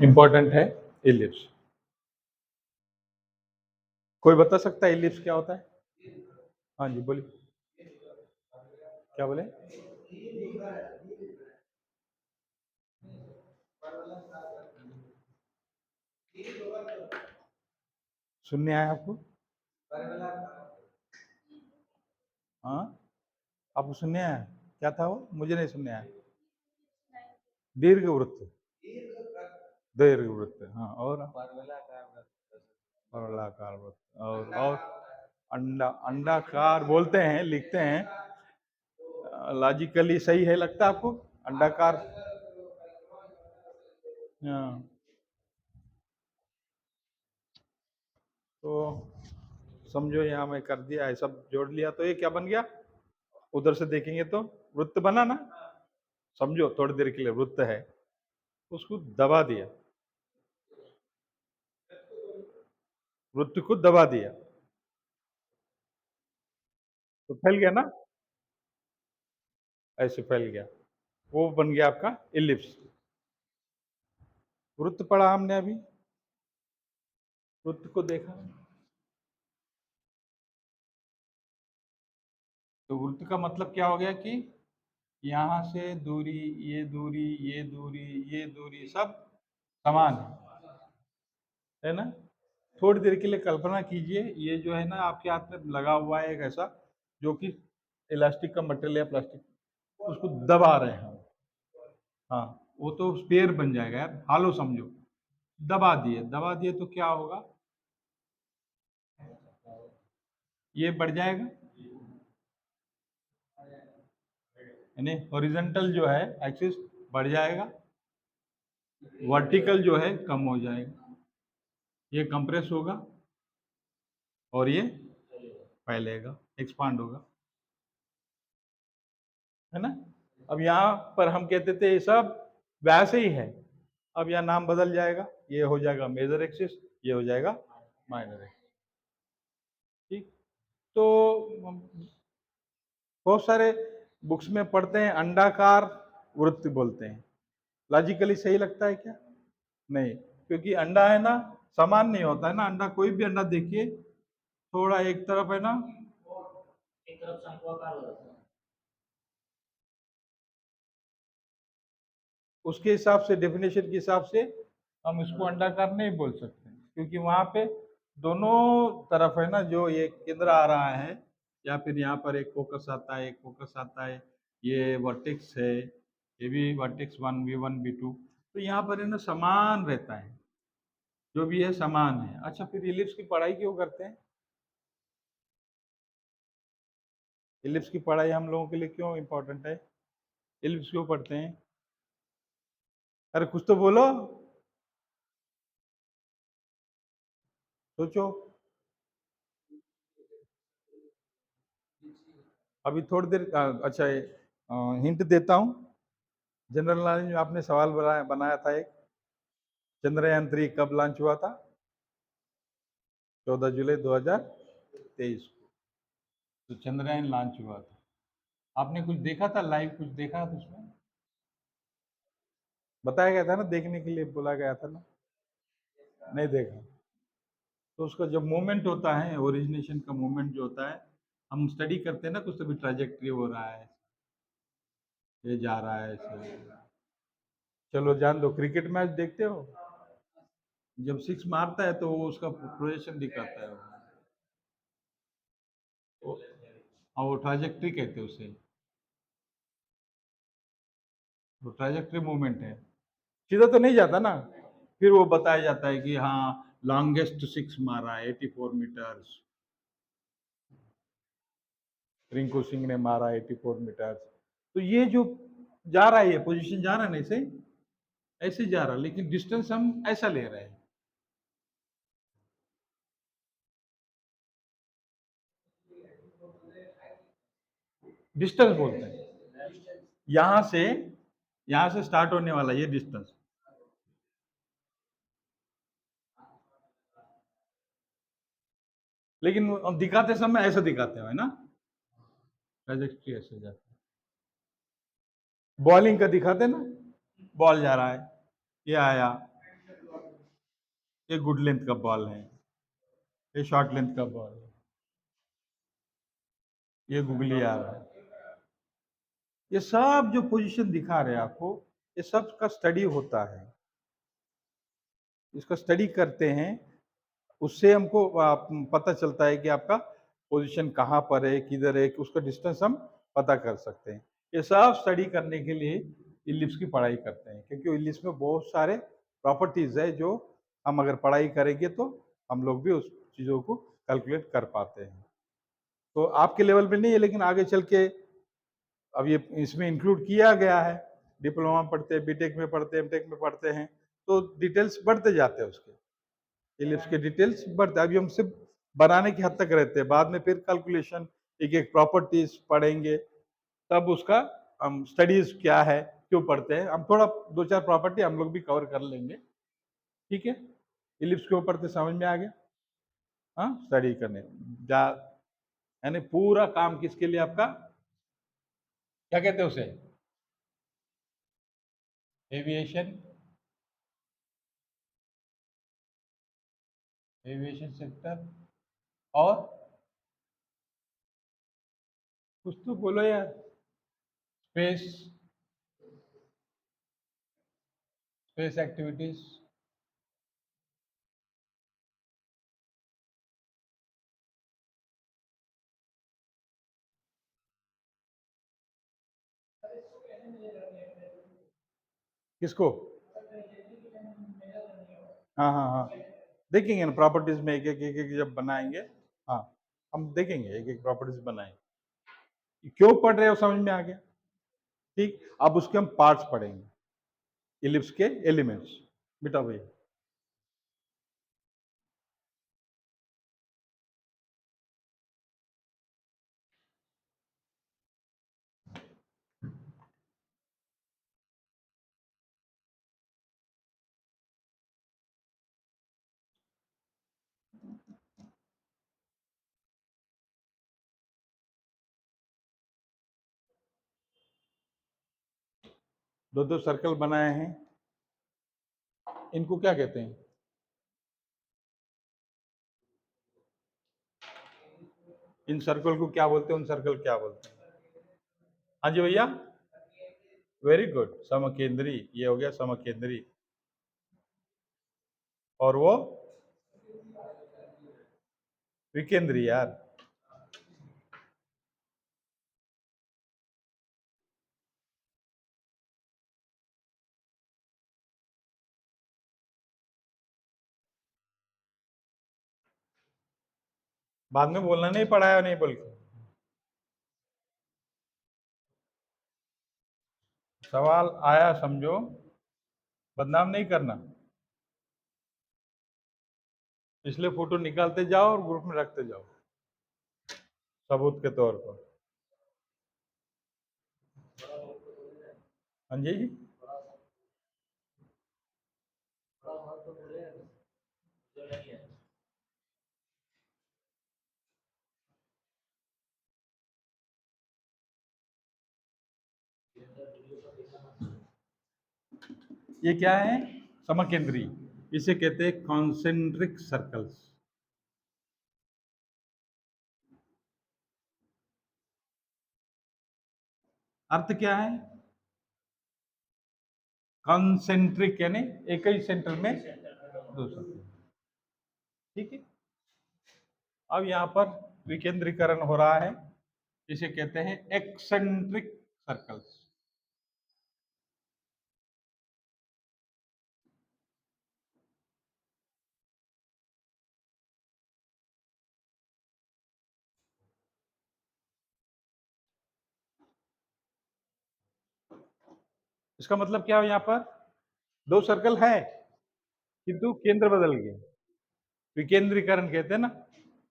Important है ellipse. कोई बता सकता है इलिप्स क्या होता है? हाँ जी बोलिए। क्या बोले? सुनने आया आपको? हाँ, आपको सुनने आया? क्या था वो? मुझे नहीं सुनने आया। दीर्घ वृत्त, दीर्घ वृत्त, हाँ। और परवलयाकार वृत्त, और अंडा, अंडाकार बोलते हैं, लिखते हैं। लॉजिकली सही है लगता है आपको? अंडाकार। हाँ, तो समझो यहाँ मैं कर दिया है, सब जोड़ लिया, तो ये क्या बन गया? उधर से देखेंगे तो वृत्त बना ना। समझो थोड़ी देर के लिए वृत्त है, उसको दबा दिया, वृत्त को दबा दिया तो फैल गया ना, ऐसे फैल गया, वो बन गया आपका इलिप्स। वृत्त पढ़ा हमने अभी, वृत्त को देखा, तो वृत्त का मतलब क्या हो गया कि यहाँ से दूरी, ये दूरी, ये दूरी, ये दूरी सब समान है ना। थोड़ी देर के लिए कल्पना कीजिए, ये जो है ना आपके हाथ में लगा हुआ है एक ऐसा, जो कि इलास्टिक का मटेरियल या प्लास्टिक, उसको दबा रहे हैं हम। हाँ, वो तो स्पेयर बन जाएगा यार, हालो समझो। दबा दिए, दबा दिए तो क्या होगा? ये बढ़ जाएगा, यानी हॉरिजॉन्टल जो है एक्सिस बढ़ जाएगा, वर्टिकल जो है कम हो जाएगा। ये कंप्रेस होगा और ये फैलेगा, एक्सपांड होगा, है ना। अब यहाँ पर हम कहते थे ये सब वैसे ही है, अब यहाँ नाम बदल जाएगा, ये हो जाएगा मेजर एक्सिस, ये हो जाएगा माइनर एक्सिस। ठीक, तो बहुत सारे बुक्स में पढ़ते हैं अंडाकार वृत्त बोलते हैं। लॉजिकली सही लगता है क्या? नहीं, क्योंकि अंडा है ना समान नहीं होता है ना। अंडा, कोई भी अंडा देखिए, थोड़ा एक तरफ है ना, एक तरफ शंक्वाकार हो जाता है, उसके हिसाब से, डेफिनेशन के हिसाब से हम इसको अंडाकार नहीं बोल सकते, क्योंकि वहां पे दोनों तरफ है ना, जो ये केंद्र आ रहा है, या फिर यहाँ पर एक फोकस आता है, एक फोकस आता है, ये वर्टेक्स है, ये भी वर्टेक्स 1 V1 V2, तो यहाँ पर है ना समान रहता है, जो भी है समान है। अच्छा, फिर इलिप्स की पढ़ाई क्यों करते हैं? इलिप्स की पढ़ाई हम लोगों के लिए क्यों इम्पोर्टेंट है? इलिप्स क्यों पढ़ते हैं? अरे कुछ तो बोलो, सोचो। अभी थोड़ी देर, अच्छा, हिंट देता हूँ। जनरल नॉलेज में आपने सवाल बनाया बनाया था एक, चंद्रयान 3 कब लॉन्च हुआ था? 14 जुलाई 2023 को, तो चंद्रयान लॉन्च हुआ था। आपने कुछ देखा था लाइव, कुछ देखा था उसमें? बताया गया था ना, देखने के लिए बोला गया था ना। नहीं देखा, तो उसका जब मूवमेंट होता है, ओरिजिनेशन का मूवमेंट जो होता है, हम स्टडी करते हैं ना, कुछ तो भी ट्राजेक्ट्री हो रहा है, ये जा रहा है ऐसे। चलो जान दो, क्रिकेट मैच देखते हो? जब सिक्स मारता है तो वो उसका प्रोजेक्शन दिखाता है वो, हाँ, वो ट्राजेक्ट्री कहते हैं उसे, वो ट्राजेक्ट्री मूवमेंट है। सीधा तो नहीं जाता ना, फिर वो बताया जाता है कि हाँ लॉन्गेस्ट सिक्स मारा है 84 मीटर्स, रिंकू सिंह ने मारा 84 मीटर्स। तो ये जो जा रहा है, ये पोजीशन जा रहा है ना, ऐसे ऐसे जा रहा है, लेकिन डिस्टेंस हम ऐसा ले रहे हैं। डिस्टेंस बोलते हैं, यहां से स्टार्ट होने वाला ये डिस्टेंस। लेकिन हम दिखाते समय ऐसा दिखाते हैं ना, ट्रैजेक्टरी ऐसे जाती है। बॉलिंग का दिखाते ना, बॉल जा रहा है, ये आया, ये गुड लेंथ का बॉल है, ये शॉर्ट लेंथ का बॉल है, ये गुगली आ रहा है। ये सब जो पोजीशन दिखा रहे हैं आपको, ये सब का स्टडी होता है, इसका स्टडी करते हैं, उससे हमको पता चलता है कि आपका पोजीशन कहाँ पर है, किधर है, कि उसका डिस्टेंस हम पता कर सकते हैं। ये सब स्टडी करने के लिए इलिप्स की पढ़ाई करते हैं, क्योंकि इलिप्स में बहुत सारे प्रॉपर्टीज है जो हम अगर पढ़ाई करेंगे तो हम लोग भी उस चीज़ों को कैलकुलेट कर पाते हैं। तो आपके लेवल पे नहीं है, लेकिन आगे चल के अब ये इसमें इंक्लूड किया गया है। डिप्लोमा में पढ़ते हैं, बीटेक में पढ़ते हैं, एमटेक में पढ़ते हैं, तो डिटेल्स बढ़ते जाते हैं उसके, इलिप्स के डिटेल्स बढ़ते। अभी हम सिर्फ बनाने की हद तक रहते हैं, बाद में फिर कैलकुलेशन, एक एक प्रॉपर्टीज पढ़ेंगे, तब उसका हम स्टडीज क्या है, क्यों पढ़ते हैं, हम थोड़ा दो चार प्रॉपर्टी हम लोग भी कवर कर लेंगे। ठीक है, इलिप्स क्यों पढ़ते समझ में आ गया? हाँ, स्टडी करने जा, यानी पूरा काम किसके लिए आपका, क्या कहते हैं उसे, एविएशन, एविएशन सेक्टर, और कुछ तो बोलो यार, स्पेस, स्पेस एक्टिविटीज, किसको, हाँ हाँ हाँ, देखेंगे ना प्रॉपर्टीज में एक एक एक एक जब बनाएंगे, हाँ हम देखेंगे एक एक प्रॉपर्टीज बनाएंगे, क्यों पढ़ रहे हो समझ में आ गया। ठीक, अब उसके हम पार्ट्स पढ़ेंगे, इलिप्स के एलिमेंट्स, बेटा भैया। दो दो सर्कल बनाए हैं, इनको क्या कहते हैं, इन सर्कल को क्या बोलते हैं, उन सर्कल क्या बोलते हैं? हाँ जी भैया, वेरी गुड, समकेंद्री, ये हो गया समकेंद्री, और वो विकेंद्री यार, बाद में बोलना नहीं, पढ़ाया नहीं बोल के, सवाल आया समझो, बदनाम नहीं करना, इसलिए फोटो निकालते जाओ और ग्रुप में रखते जाओ सबूत के तौर पर। हाँ जी, ये क्या है, समकेंद्री, इसे कहते हैं कॉन्सेंट्रिक सर्कल्स। अर्थ क्या है, कॉन्सेंट्रिक यानी एक ही सेंटर में दो सर्कल। ठीक है, अब यहाँ पर विकेंद्रीकरण हो रहा है, इसे कहते हैं एक्सेंट्रिक सर्कल्स। इसका मतलब क्या है, यहाँ पर दो सर्कल है किंतु केंद्र बदल गए, विकेंद्रीकरण कहते हैं ना,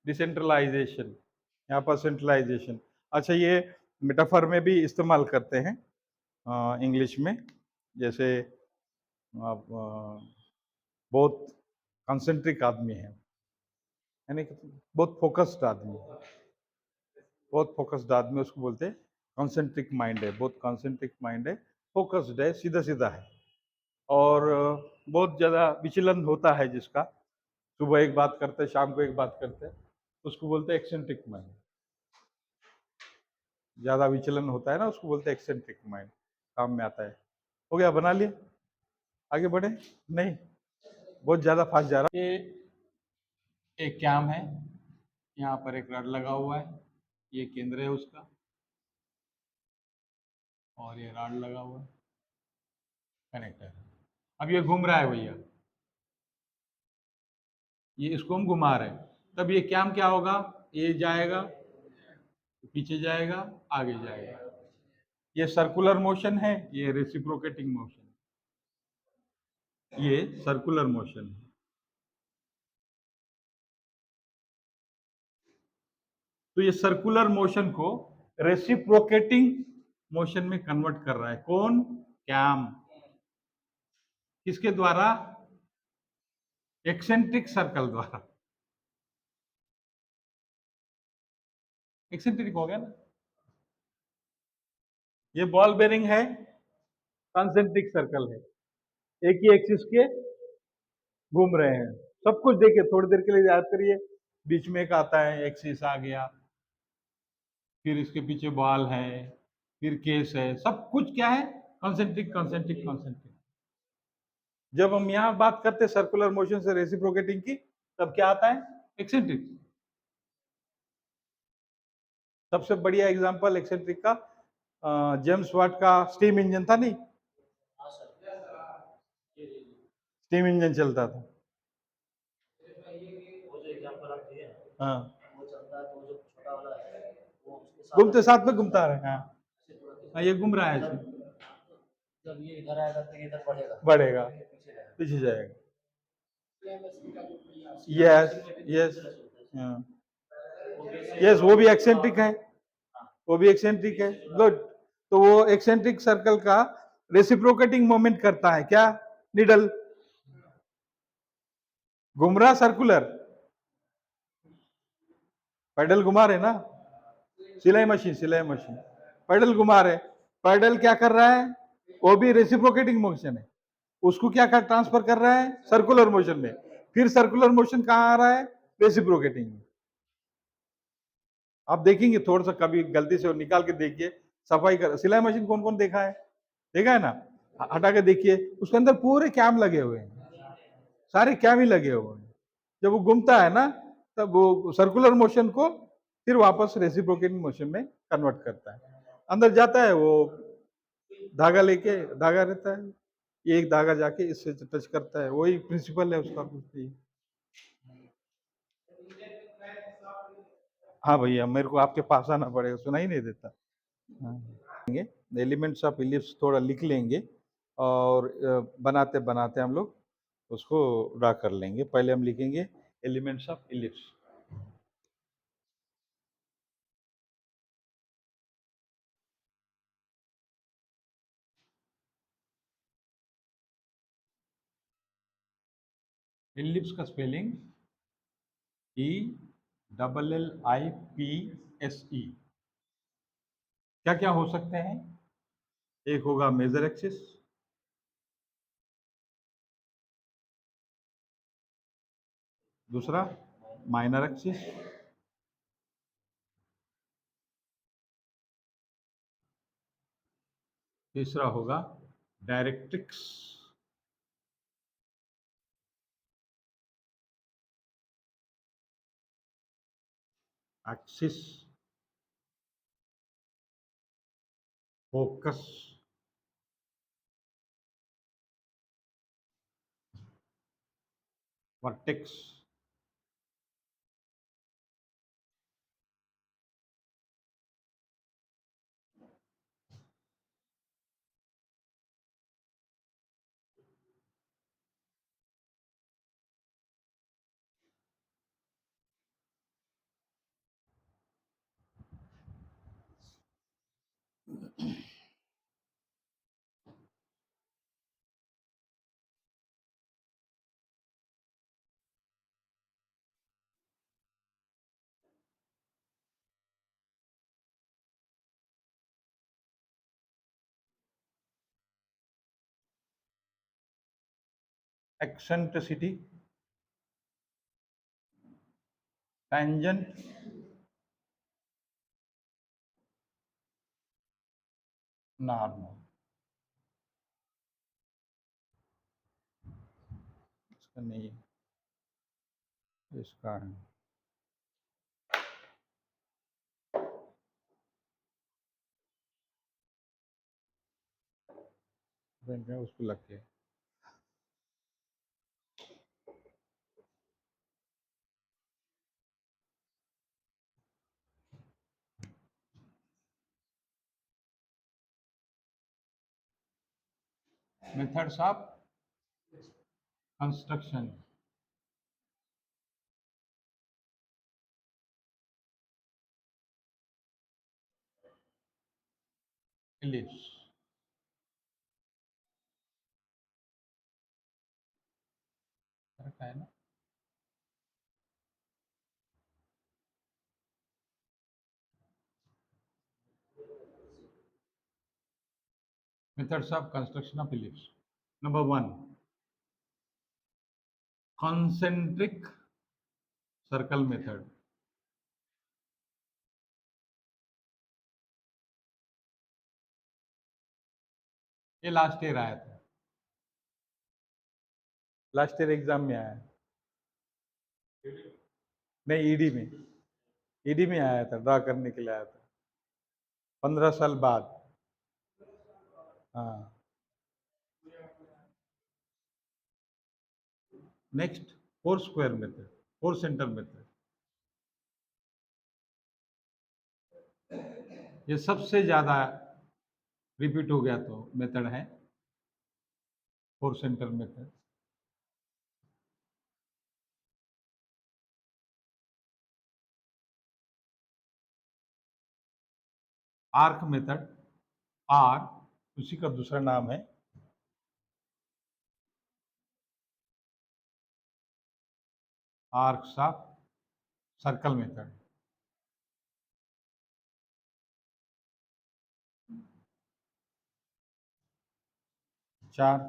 डिसेंट्रलाइजेशन, यहाँ पर सेंट्रलाइजेशन। अच्छा, ये मेटाफर में भी इस्तेमाल करते हैं इंग्लिश में, जैसे आप बहुत कंसेंट्रिक आदमी है, यानी कि बहुत फोकस्ड आदमी, बहुत फोकस्ड आदमी, उसको बोलते हैं कॉन्सेंट्रिक माइंड है, बहुत कॉन्सेंट्रिक माइंड है, फोकस्ड है, सीधा सीधा है, और बहुत ज़्यादा विचलन होता है जिसका, सुबह एक बात करते हैं, शाम को एक बात करते हैं, उसको बोलते हैं एक्सेंट्रिक माइंड। ज्यादा विचलन होता है ना, उसको बोलते हैं एक्सेंट्रिक माइंड, काम में आता है। हो गया, बना लिया, आगे बढ़े? नहीं, बहुत ज्यादा फास्ट जा रहा। ये एक कैम है, यहाँ पर एक रड लगा हुआ है, ये केंद्र है उसका, और ये रॉड लगा हुआ है, कनेक्टर। अब ये घूम रहा है भैया, ये इसको हम घुमा रहे हैं, तब ये कैम क्या होगा, ये जाएगा, पीछे जाएगा, आगे जाएगा। ये सर्कुलर मोशन है, ये रेसिप्रोकेटिंग मोशन, ये सर्कुलर मोशन है। तो ये सर्कुलर मोशन को रेसिप्रोकेटिंग मोशन में कन्वर्ट कर रहा है कौन, कैम। किसके द्वारा, एक्सेंट्रिक सर्कल द्वारा। एक्सेंट्रिक हो गया ना। ये बॉल बेरिंग है, कॉन्सेंट्रिक सर्कल है, एक ही एक्सिस के घूम रहे हैं। सब कुछ देखिए, थोड़ी देर के लिए याद करिए, बीच में एक आता है, एक्सिस आ गया, फिर इसके पीछे बॉल है, फिर केस है, सब कुछ क्या है, कॉन्सेंट्रिक कॉन्सेंट्रिक कॉन्सेंट्रिक। जब हम यहाँ बात करते हैं सर्कुलर मोशन से रेसिप्रोकेटिंग की, तब क्या आता है, एक्सेंट्रिक। सबसे बढ़िया एग्जांपल एक्सेंट्रिक का जेम्स वाट का स्टीम इंजन था, नहीं, स्टीम इंजन चलता था। हाँ, घूमते साथ में घूमता रहे। हाँ, ये घूम रहा है ऐसे, जब ये इधर आएगा तो इधर बढ़ेगा, पीछे जाएगा। यस यस, यस, वो भी एक्सेंट्रिक है, वो भी एक्सेंट्रिक है, गुड। तो वो एक्सेंट्रिक सर्कल का रेसिप्रोकेटिंग मोमेंट करता है क्या, निडल। घूम रहा सर्कुलर, पैडल घुमा रहे ना, सिलाई मशीन, सिलाई मशीन, पैडल घुमा रहे, पैडल क्या कर रहा है, वो भी रेसिप्रोकेटिंग मोशन है, उसको क्या कर ट्रांसफर कर रहा है, सर्कुलर मोशन में, फिर सर्कुलर मोशन कहाँ आ रहा है, रेसिप्रोकेटिंग में। आप देखेंगे थोड़ा सा, कभी गलती से निकाल के देखिए, सफाई कर, सिलाई मशीन कौन कौन देखा है, देखा है ना, हटा के देखिए, उसके अंदर पूरे कैम लगे हुए हैं, सारे कैम ही लगे हुए हैं। जब वो घूमता है ना, तब वो सर्कुलर मोशन को फिर वापस रेसिप्रोकेटिंग मोशन में कन्वर्ट करता है। अंदर जाता है वो, धागा लेके, धागा रहता है, ये एक धागा जाके इससे टच करता है, वही प्रिंसिपल है उसका, कुछ नहीं। हाँ भैया, मेरे को आपके पास आना पड़ेगा, सुना ही नहीं देता। हाँ, एलिमेंट्स ऑफ इलिप्स थोड़ा लिख लेंगे, और बनाते बनाते हम लोग उसको ड्रा कर लेंगे। पहले हम लिखेंगे एलिमेंट्स ऑफ इलिप्स। इलिप्स का स्पेलिंग ELLIPSE। क्या क्या हो सकते हैं, एक होगा मेजर एक्सिस, दूसरा माइनर एक्सिस, तीसरा होगा directrix, axis, focus, vertex, eccentricity, tangent normal, इसका नहीं है, इसका है। उसको लग के methods of construction, ellipse, correct है ना? Methods of construction of ellipse. Number 1, concentric circle method. ये लास्ट ईयर आया था, लास्ट ईयर एग्जाम में आया, नहीं ईडी में, ईडी में आया था, ड्रा करने के लिए आया था 15 साल बाद। हाँ, next, four square method, four centre method. ये सबसे ज्यादा रिपीट हो गया तो मेथड है four centre method. Arc method, arc उसी का दूसरा नाम है, आर्क्स ऑफ सर्कल मेथड। चार,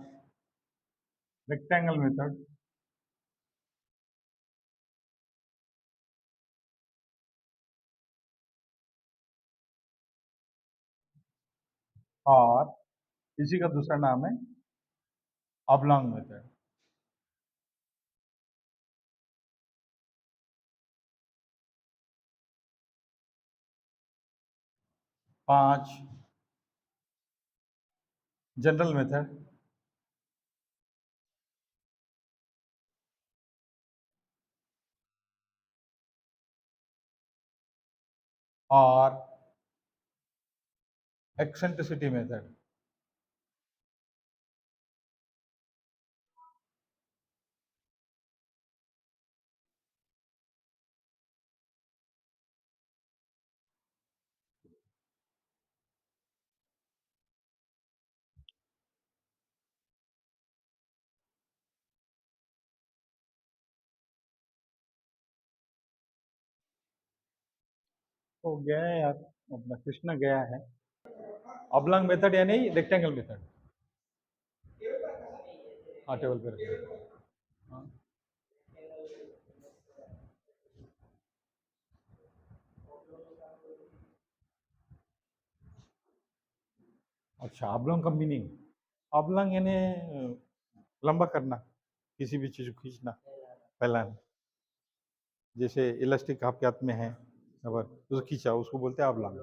रेक्टेंगल मेथड, और इसी का दूसरा नाम है ऑब्लॉन्ग मेथड। पांच, जनरल मेथड, और एक्सेंट्रिसिटी मेथड। हो गया है यार, अपना कृष्णा गया है। ऑब्लॉन्ग मेथड यानी रेक्टेंगल मेथड। हाँ, टेबल पे रखो। हाँ। अच्छा, ऑब्लॉन्ग का मीनिंग, ऑब्लॉन्ग यानी लंबा करना, किसी भी चीज को खींचना, फैलाना। जैसे इलास्टिक आपके हाथ में है, रबर, उसको खींचा, उसको बोलते हैं ऑब्लॉन्ग।